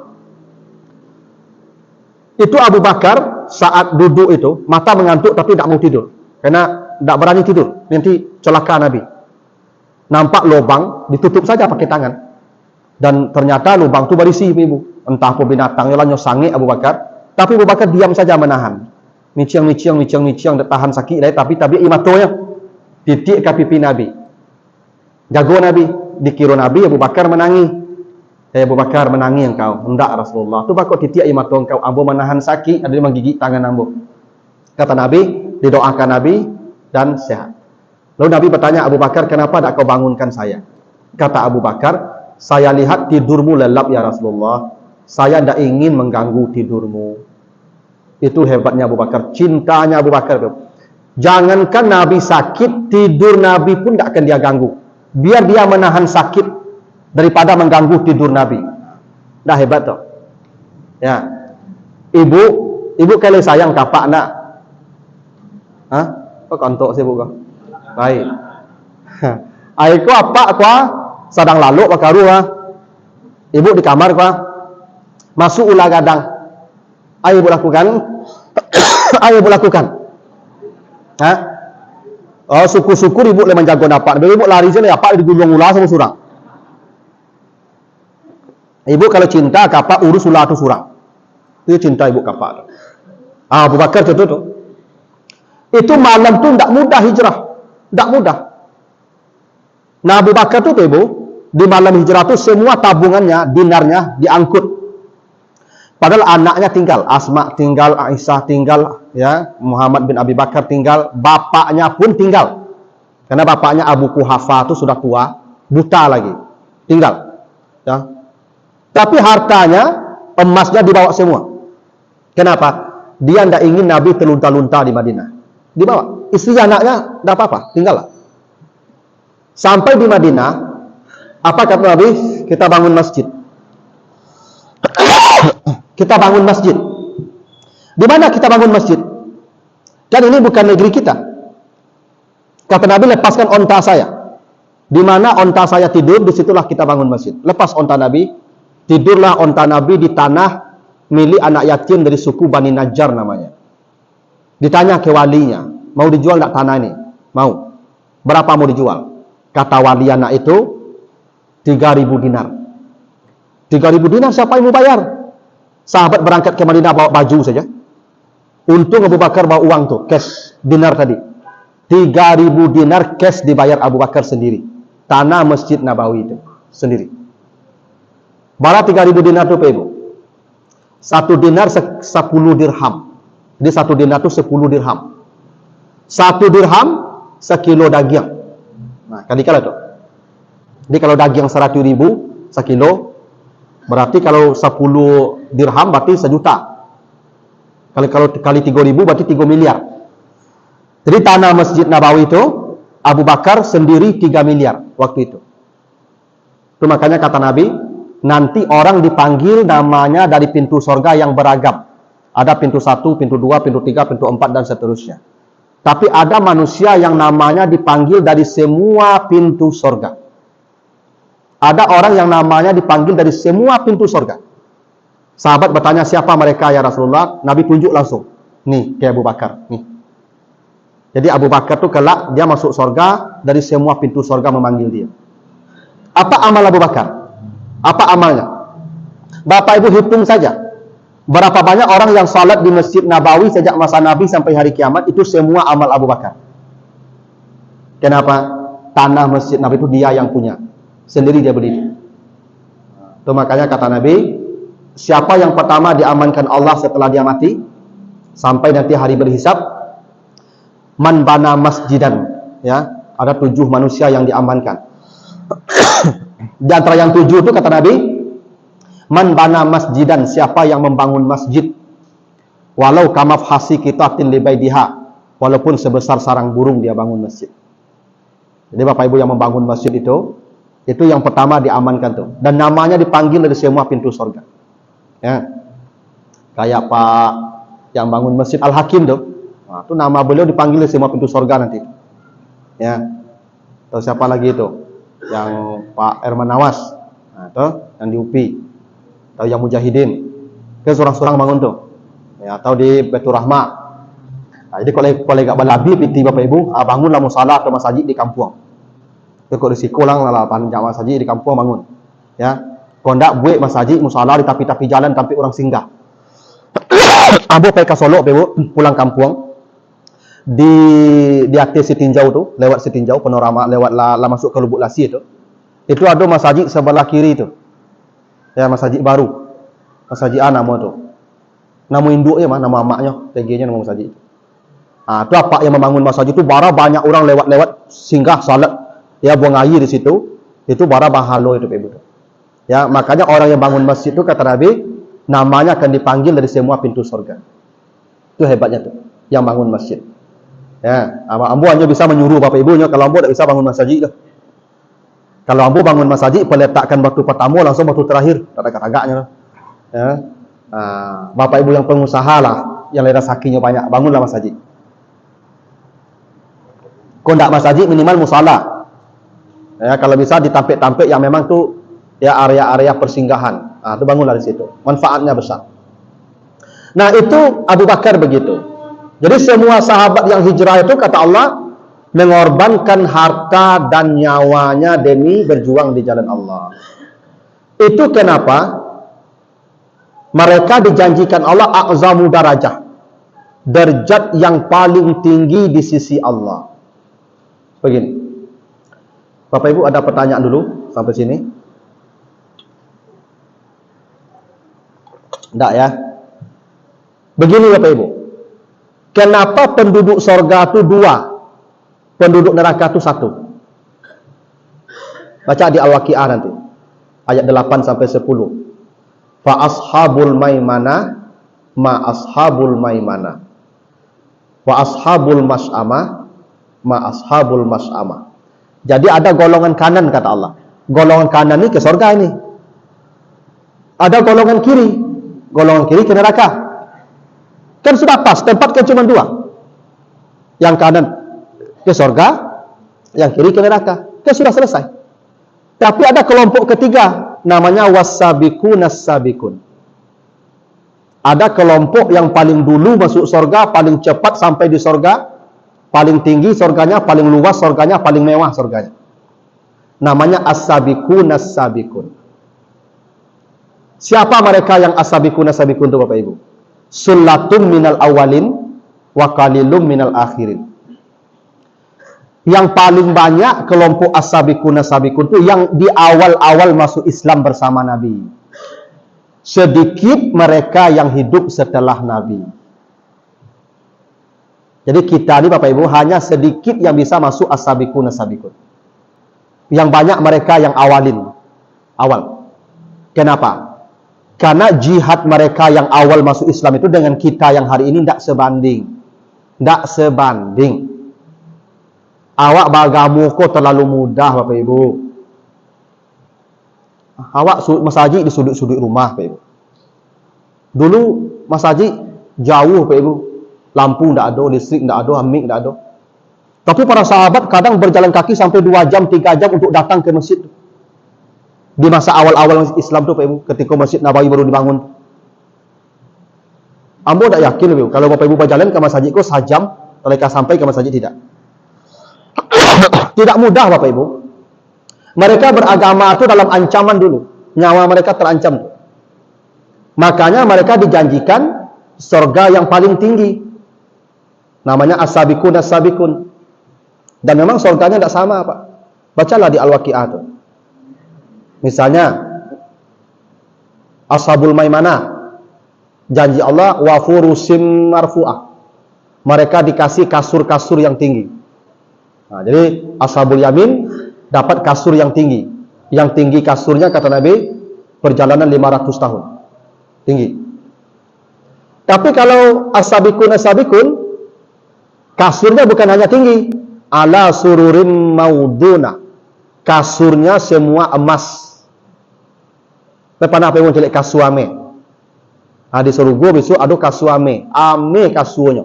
Itu Abu Bakar saat duduk itu mata mengantuk tapi tak mau tidur. Karena tak berani tidur, nanti celaka Nabi. Nampak lubang ditutup saja pakai tangan. Dan ternyata lubang tu berisi Ibu. Entah apa binatangnya lah nyosangik Abu Bakar, tapi Abu Bakar diam saja menahan. Miciang tahan sakit tapi imatonya. Titik ke pipi Nabi. Jago Nabi. Dikira Nabi, Abu Bakar menangi. Abu Bakar menangi engkau. Hendak Rasulullah. Tu bakal titik imatu engkau. Ambo menahan sakit. Ada yang menggigit tangan ambo. Kata Nabi, didoakan Nabi dan sehat. Lalu Nabi bertanya Abu Bakar, kenapa tak kau bangunkan saya? Kata Abu Bakar, saya lihat tidurmu lelap ya Rasulullah. Saya tidak ingin mengganggu tidurmu. Itu hebatnya Abu Bakar. Cintanya Abu Bakar itu. Jangankan Nabi sakit, tidur Nabi pun tak akan dia ganggu. Biar dia menahan sakit daripada mengganggu tidur Nabi. Dah hebat tu. Ya. Ibu kalau sayang kapak nak? Hah? Kok kontok sih bukan? Baik. Aiku apa kuah? Sadang lalu bakaru ah. Ibu di kamar kuah. Masuk ulah gadang. Ayo ibu lakukan. Ayo ibu lakukan. Ha? Oh, syukur-syukur ibu le menjaga dapat. Ibu lari sini apa digulung ulah sama surang. Ibu kalau cinta kapak urus ulah tu surang. Itu cinta ibu kapak. Abu Bakar tu. Itu malam tu tak mudah hijrah. Tak mudah. Nah, Abu Bakar tu Ibu, di malam hijrah tu semua tabungannya, dinarnya diangkut. Padahal anaknya tinggal, Asma tinggal, Aisyah tinggal, ya, Muhammad bin Abi Bakar tinggal, bapaknya pun tinggal. Karena bapaknya Abu Quhafa itu sudah tua, buta lagi, tinggal. Ya. Tapi hartanya, emasnya dibawa semua. Kenapa? Dia tidak ingin Nabi terlunta-lunta di Madinah. Dibawa. Istri anaknya tidak apa-apa, tinggal lah. Sampai di Madinah, apa kata Nabi? Kita bangun masjid. Kita bangun masjid. Di mana kita bangun masjid? Kan ini bukan negeri kita. Kata Nabi, lepaskan onta saya. Di mana onta saya tidur, disitulah kita bangun masjid. Lepas onta Nabi, tidurlah onta Nabi di tanah milik anak yatim dari suku Bani Najjar namanya. Ditanya ke walinya, mau dijual tak tanah ini? Mau. Berapa mau dijual? Kata wali anak itu, 3.000 dinar. 3.000 dinar siapa yang mau bayar? Sahabat berangkat ke Madinah bawa baju saja. Untung Abu Bakar bawa uang tu, cash dinar tadi. 3.000 dinar cash dibayar Abu Bakar sendiri. Tanah Masjid Nabawi itu sendiri. Berapa 3.000 dinar tu Ibu? 1 dinar 10 dirham. Jadi 1 dinar tu 10 dirham. 1 dirham sekilo daging. Nah, kali-kali tu. Jadi kalau daging 100.000 sekilo, berarti kalau 10 dirham berarti 1 juta. Kalau kali 3.000 berarti 3 miliar. Jadi tanah Masjid Nabawi itu Abu Bakar sendiri 3 miliar waktu itu. Itu makanya kata Nabi, nanti orang dipanggil namanya dari pintu sorga yang beragam. Ada pintu 1, pintu 2, pintu 3, pintu 4 dan seterusnya. Tapi ada manusia yang namanya dipanggil dari semua pintu sorga. Ada orang yang namanya dipanggil dari semua pintu sorga. Sahabat bertanya, siapa mereka ya Rasulullah? Nabi tunjuk langsung. Nih, kayak Abu Bakar. Nih. Jadi Abu Bakar tuh kelak dia masuk surga, dari semua pintu surga memanggil dia. Apa amal Abu Bakar? Apa amalnya? Bapak Ibu hitung saja. Berapa banyak orang yang salat di Masjid Nabawi sejak masa Nabi sampai hari kiamat, itu semua amal Abu Bakar. Kenapa? Tanah Masjid Nabi itu dia yang punya. Sendiri dia beli. Itu makanya kata Nabi, siapa yang pertama diamankan Allah setelah dia mati, sampai nanti hari berhisab, man bana masjidan. Ya, ada 7 manusia yang diamankan. Di antara yang 7 itu kata Nabi, man bana masjidan, siapa yang membangun masjid, walau kamaf hasi kitatin libaidiha, walaupun sebesar sarang burung dia bangun masjid. Jadi Bapak Ibu yang membangun masjid itu yang pertama diamankan tuh, dan namanya dipanggil dari semua pintu surga. Ya, kayak Pak yang bangun masjid Al Hakim tuh, nah, itu nama beliau dipanggil dari semua pintu surga nanti. Ya, atau siapa lagi itu, yang Pak Erman Nawas, nah, itu yang di UPI. Atau yang mujahidin, ke surang-surang bangun tuh, ya, atau di Baitur Rahmah. Nah, jadi kalau gak balabi piti Bapak Ibu, bangunlah musalah atau masjid di kampung. Itu kok risiko lang lah panjang masjid di kampung bangun. Ya, kalau ndak buat masjid musalah di tepi-tepi jalan sampai orang singgah. Abu pergi ke Solo, Bapak Ibu, pulang kampung. Di atas Sitinjau tuh, lewat Sitinjau panorama, lewat lah masuk ke Lubuk Lasi itu. Itu ada masjid sebelah kiri itu. Ya, masjid baru. Masjid A nama tu. Nama induk ya, nama maknya, TG-nya nama masjid. Ah, tu apa yang membangun masjid itu, bara banyak orang lewat-lewat singgah salat, ya buang air di situ. Itu bara bahalo itu Ibu. Ya, makanya orang yang bangun masjid itu kata Nabi, namanya akan dipanggil dari semua pintu surga. Itu hebatnya tuh, yang bangun masjid. Ya, ambo hanya bisa menyuruh Bapak Ibunya, kalau ambo tidak bisa bangun masjid dah. Kalau ambo bangun masjid, peletakkan batu pertama langsung batu terakhir, agak-agaknya. Ya. Bapak Ibu yang pengusaha lah, yang lera sakinya banyak, bangunlah masjid. Kalau tidak masjid, minimal musala. Ya, kalau bisa ditampik-tampik yang memang tuh ya area-area persinggahan. Itu bangunlah di situ. Manfaatnya besar. Nah, itu Abu Bakar begitu. Jadi semua sahabat yang hijrah itu kata Allah mengorbankan harta dan nyawanya demi berjuang di jalan Allah. Itu kenapa mereka dijanjikan Allah a'zamu darajah, derajat yang paling tinggi di sisi Allah. Begini, Bapak Ibu ada pertanyaan dulu sampai sini? Enggak ya? Begini Bapak Ibu, kenapa penduduk surga itu 2? Penduduk neraka itu 1. Baca di Al-Waqi'ah nanti. Ayat 8 sampai 10. Fa ashabul maimana ma ashabul maimana. Wa ashabul mas'amah ma ashabul mas'amah. Jadi ada golongan kanan kata Allah. Golongan kanan ini ke surga ini. Ada golongan kiri. Golongan kiri ke neraka. Kan sudah pas, tempat kan cuma 2. Yang kanan ke surga, yang kiri ke neraka. Kan sudah selesai. Tapi ada kelompok ketiga, namanya was-sabiqunas sabiqun. Ada kelompok yang paling dulu masuk surga, paling cepat sampai di surga, paling tinggi surganya, paling luas surganya, paling mewah surganya. Namanya as-sabiqunas sabiqun. Siapa mereka yang as-sabiqunas sabiqun itu Bapak Ibu? Sullatun minal awalin wa qalilum minal akhirin. Yang paling banyak kelompok as-sabiquna sabiqun itu yang di awal-awal masuk Islam bersama Nabi. Sedikit mereka yang hidup setelah Nabi. Jadi kita ini Bapak Ibu hanya sedikit yang bisa masuk as-sabiquna sabiqun. Yang banyak mereka yang awal. Kenapa? Karena jihad mereka yang awal masuk Islam itu dengan kita yang hari ini tidak sebanding. Awak bagamu kok terlalu mudah Bapak Ibu. Awak masjid di sudut-sudut rumah Bapak Ibu. Dulu masjid jauh Bapak Ibu. Lampu tidak ada, listrik tidak ada, mic tidak ada. Tapi para sahabat kadang berjalan kaki sampai 2 jam, 3 jam untuk datang ke masjid. Di masa awal-awal Islam itu Bapak Ibu, ketika Masjid Nabawi baru dibangun. Ambo tak yakin Bapak Ibu. Kalau Bapak Ibu berjalan ke masjid kok sajam mereka sampai ke masjid tidak. Tidak mudah Bapak Ibu. Mereka beragama itu dalam ancaman dulu. Nyawa mereka terancam. Makanya mereka dijanjikan surga yang paling tinggi. Namanya as-sabiqun as-sabiqun. Dan memang surganya tidak sama Pak. Bacalah di Al-Waqi'ah itu. Misalnya Ashabul Maimanah, janji Allah wa furusim marfu'ah. Mereka dikasih kasur-kasur yang tinggi. Nah, jadi Ashabul Yamin dapat kasur yang tinggi. Yang tinggi kasurnya kata Nabi perjalanan 500 tahun. Tinggi. Tapi kalau as-sabiqun as-sabiqun, kasurnya bukan hanya tinggi, ala sururim mauduna. Kasurnya semua emas. Lepas apa yang jelek kasur ame. Di surga besok ada kasur ame. Ame kasurnya.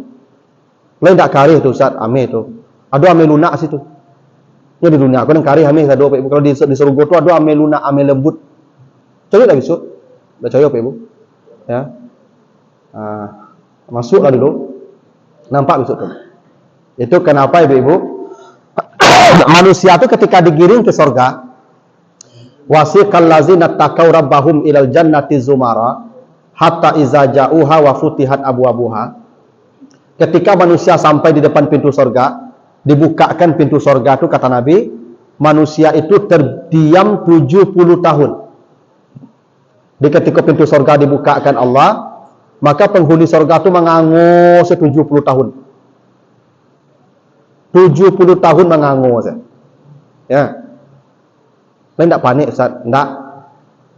Lain tak karih tu Ustaz, ame tu. Ada ame lunak situ. Ini di dunia aku nang karih ame ada Pak Ibu. Kalau di surga tu ada ame lunak, ame lembut. Coba tak besok. Percaya Pak Ibu. Ya. Masuklah dulu. Nampak besok tu. Itu kenapa Ibu-ibu manusia itu ketika digiring ke surga, wasiqal ladzina taqaw rabbahum ilal jannati zumara hatta iza ja'uha wa futihat abwabuha. Ketika manusia sampai di depan pintu surga, dibukakan pintu surga itu kata Nabi, manusia itu terdiam 70 tahun. Di ketika pintu surga dibukakan Allah, maka penghuni surga itu mengangu 70 tahun. 70 tahun mengangu Ustaz. Ya. Lain tak panik Ustaz? Tak.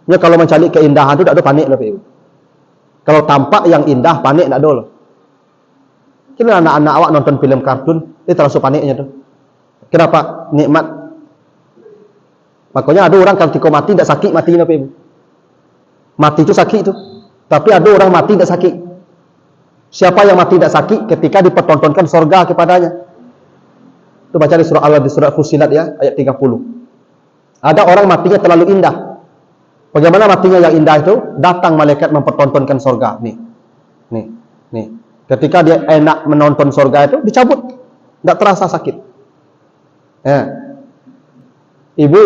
Ya, kalau mencari keindahan itu tak ada panik lah Pak Ibu. Kalau tampak yang indah panik tak ada lah. Kira anak-anak awak nonton film kartun, dia terasa paniknya tu. Kenapa? Nikmat. Makanya ada orang kalau mati tak sakit matinya Pak Ibu. Mati itu sakit tu. Tapi ada orang mati tak sakit. Siapa yang mati tak sakit ketika dipertontonkan surga kepadanya? Itu baca di surah Allah, di surah Fussilat ya, ayat 30. Ada orang matinya terlalu indah. Bagaimana matinya yang indah itu? Datang malaikat mempertontonkan surga. Nih. Ketika dia enak menonton surga itu, dicabut. Tidak terasa sakit. Ya. Ibu,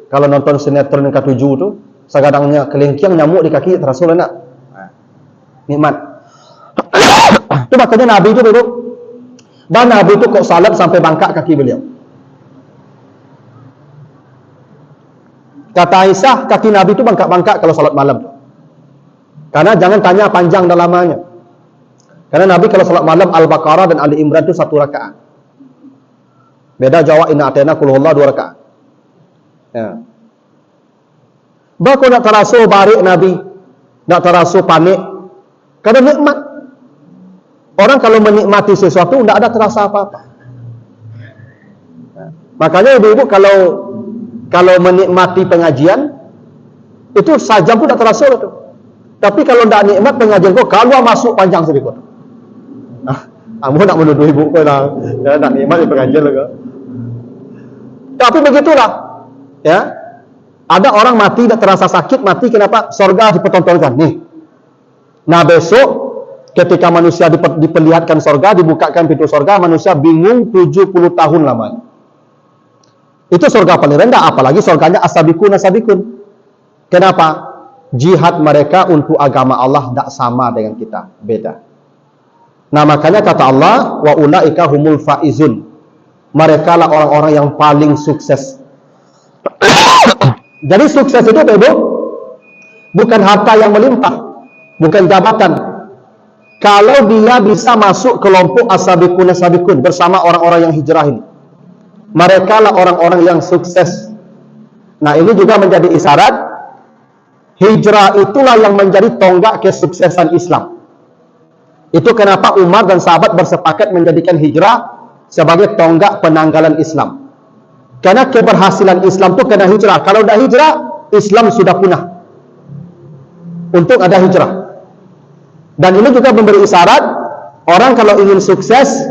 kalau nonton sinetron yang ke-7 itu, segadangnya kelingking nyamuk di kaki, terasa enak. Nikmat. Itu makanya Nabi itu dulu. Dan Nabi itu kok salat sampai bangkak kaki beliau. Kata Aisyah, kaki Nabi itu bangkak-bangkak kalau salat malam. Karena jangan tanya panjang dan lamanya. Karena Nabi kalau salat malam Al-Baqarah dan Ali Imran itu 1 rakaat. Beda Jawa inna atena kulullah 2 rakaat. Ya. Bahkan nak terasa barik Nabi, nak terasa panik. Karena nikmat. Orang kalau menikmati sesuatu tidak ada terasa apa-apa. Makanya ibu-ibu kalau menikmati pengajian itu sajam pun tidak terasa itu. Tapi kalau tidak nikmat pengajian kok kalau masuk panjang sedikit. Kamu nak menuduh ibu kau lah, ya, nak nikmat di pengajian lah. Tapi begitulah, ya. Ada orang mati tidak terasa sakit, mati kenapa? Surga dipertontonkan nih. Nah besok ketika manusia diperlihatkan surga, dibukakan pintu surga, manusia bingung 70 tahun lamanya. Itu surga paling rendah, apalagi surganya as-sabiqun as-sabiqun. Kenapa? Jihad mereka untuk agama Allah tidak sama dengan kita, beda. Nah makanya kata Allah, wa ulaika humul faizun. Mereka lah orang-orang yang paling sukses. Jadi sukses itu bukan harta yang melimpah, bukan jabatan. Kalau dia bisa masuk kelompok as-sabiqun as-sabiqun bersama orang-orang yang hijrah ini, mereka lah orang-orang yang sukses. Nah ini juga menjadi isyarat hijrah itulah yang menjadi tonggak kesuksesan Islam. Itu kenapa Umar dan sahabat bersepakat menjadikan hijrah sebagai tonggak penanggalan Islam. Karena keberhasilan Islam itu kena hijrah. Kalau tidak hijrah, Islam sudah punah. Untuk ada hijrah. Dan ini juga memberi isyarat orang kalau ingin sukses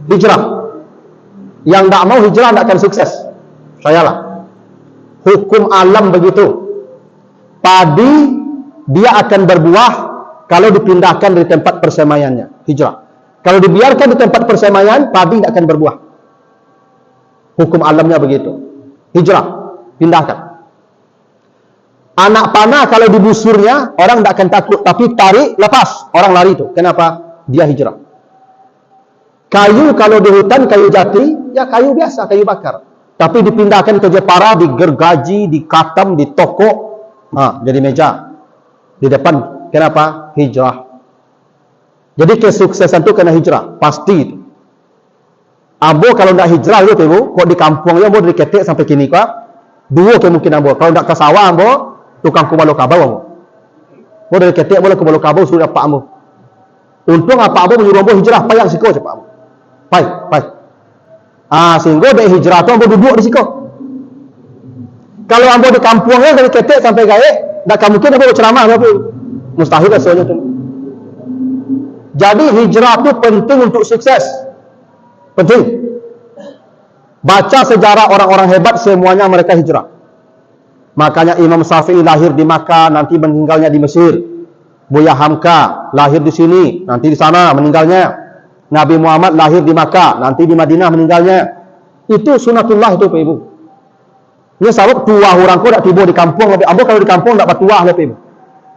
hijrah. Yang tidak mau hijrah tidak akan sukses. Sayalah. Hukum alam begitu. Padi dia akan berbuah kalau dipindahkan dari tempat persemaiannya, hijrah. Kalau dibiarkan di tempat persemaian, padi tidak akan berbuah. Hukum alamnya begitu. Hijrah, pindahkan. Anak panah kalau dibusurnya, orang tidak akan takut. Tapi tarik, lepas. Orang lari itu. Kenapa? Dia hijrah. Kayu kalau di hutan, kayu jati, ya kayu biasa, kayu bakar. Tapi dipindahkan ke Jepara, digergaji, dikatam, ditokok. Jadi meja. Di depan. Kenapa? Hijrah. Jadi kesuksesan itu kena hijrah. Pasti itu. Ambo kalau tidak hijrah itu, ibu, kok di kampungnya, ambo dari ketek sampai kini, kok. Dua kemungkinan ambo. Kalau tidak ke sawah, ambo, tukang kubalu kabau ambo. Ambo dari ketek, boleh kubalu kabau, suruh apa ambo. Untung apa ambo menyuruh ambo hijrah, payang siko cepat ambo. Pai. Sehingga dari hijrah itu ambo duduk di siko. Kalau ambo di kampungnya dari ketek sampai gaek, tidak mungkin ambo ceramah apa. Mustahil rasanya itu. Jadi hijrah itu penting untuk sukses. Penting. Baca sejarah orang-orang hebat, semuanya mereka hijrah. Makanya Imam Syafi'i lahir di Makkah, nanti meninggalnya di Mesir. Buya Hamka lahir di sini, nanti di sana meninggalnya. Nabi Muhammad lahir di Makkah, nanti di Madinah meninggalnya. Itu sunatullah itu, Pak Ibu. Ini sebab tua orang kau tak tiba di kampung. Ambo kalau di kampung tak bertuah, Pak Ibu.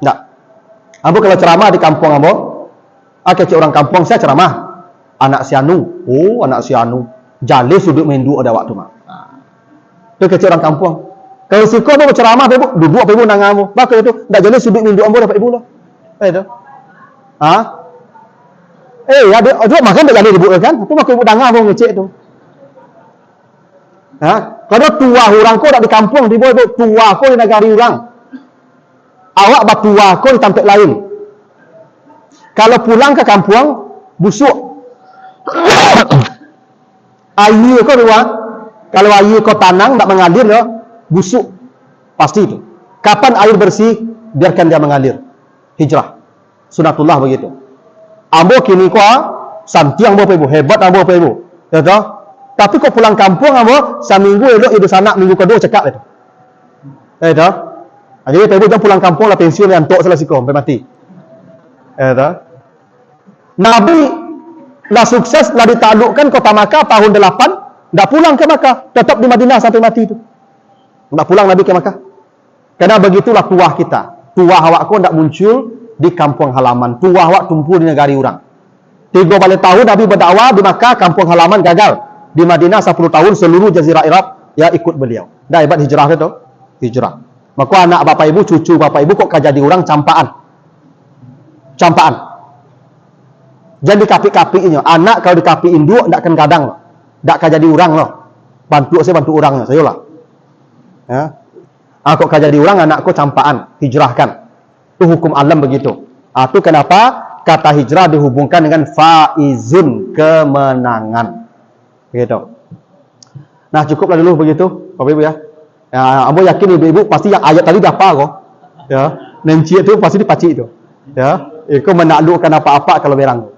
Tak. Ambo kalau ceramah di kampung ambo, kecil orang kampung saya ceramah. Anak si Anu. Oh, anak si Anu. Jale sudut mendu ada waktu mak. Itu kecil orang kampung. Kalau si kau mau ceramah, Pak Ibu, duduk Pak Ibu nangamu. Maka itu tak jale sudut mendu ambo Pak Ibu lah. Itu. Ya dia makan tak jale duduk kan? Itu maka Ibu nangam mau ngecek tu. Kalau tua orang kau tak di kampung, di bawah tua kau di negara orang. Awak batua kau di tempat lain. Kalau pulang ke kampung, busuk. Air kau dua. Kalau air kau tanang tak mengalir, no, busuk. Pasti itu. Kapan air bersih, biarkan dia mengalir. Hijrah. Sunatullah begitu. Ambo kini kau santiang ambo Pak Ibu, hebat ambo Pak Ibu. Ya toh? Tapi kau pulang kampung ambo, seminggu elok hidup sana, minggu kedua cekak itu. Ya toh? Jadi Pak Ibu jangan pulang kampung lah pensiun yang tok selesai kau sampai mati. Ya toh? Nabi lah sukses, lah ditaklukkan kota Makkah tahun 8, tak pulang ke Makkah, tetap di Madinah sampai mati itu. Tak pulang Nabi ke Makkah. Karena begitulah tuah kita. Tuah awak kau tak muncul di kampung halaman. Tuah awak tumpu di negara orang. 3 balik tahun Nabi berdakwah di Makkah, kampung halaman gagal. Di Madinah 10 tahun seluruh jazirah Arab ya ikut beliau. Dah hebat hijrah itu. Hijrah. Maka anak bapak ibu, cucu bapak ibu kok jadi orang campaan. Campaan. Jangan dikapi-kapinya. Anak kalau dikapi induk tak akan kadang. Tak akan jadi orang loh. Bantu saya bantu orangnya, saya lah. Ya. Kok jadi orang anakku campaan, hijrahkan. Itu hukum alam begitu. Itu kenapa kata hijrah dihubungkan dengan faizun, kemenangan. Begitu. Nah, cukuplah dulu begitu, Bapak Ibu ya. Ambo yakin ibu-ibu pasti yang ayat tadi apa kok. Ya, nenci itu pasti dipaci itu. Ya, itu menaklukkan apa-apa kalau berang.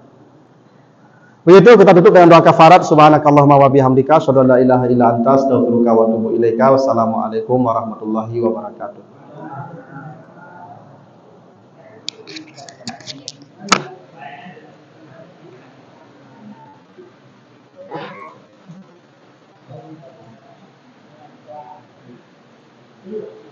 Begitu kita tutup dengan doa kafarat. Subhanakallahumma wa bihamdika asyhadu an la ilaha illa anta astaghfiruka wa atubu ilaika. Wassalamualaikum warahmatullahi wabarakatuh. Yeah.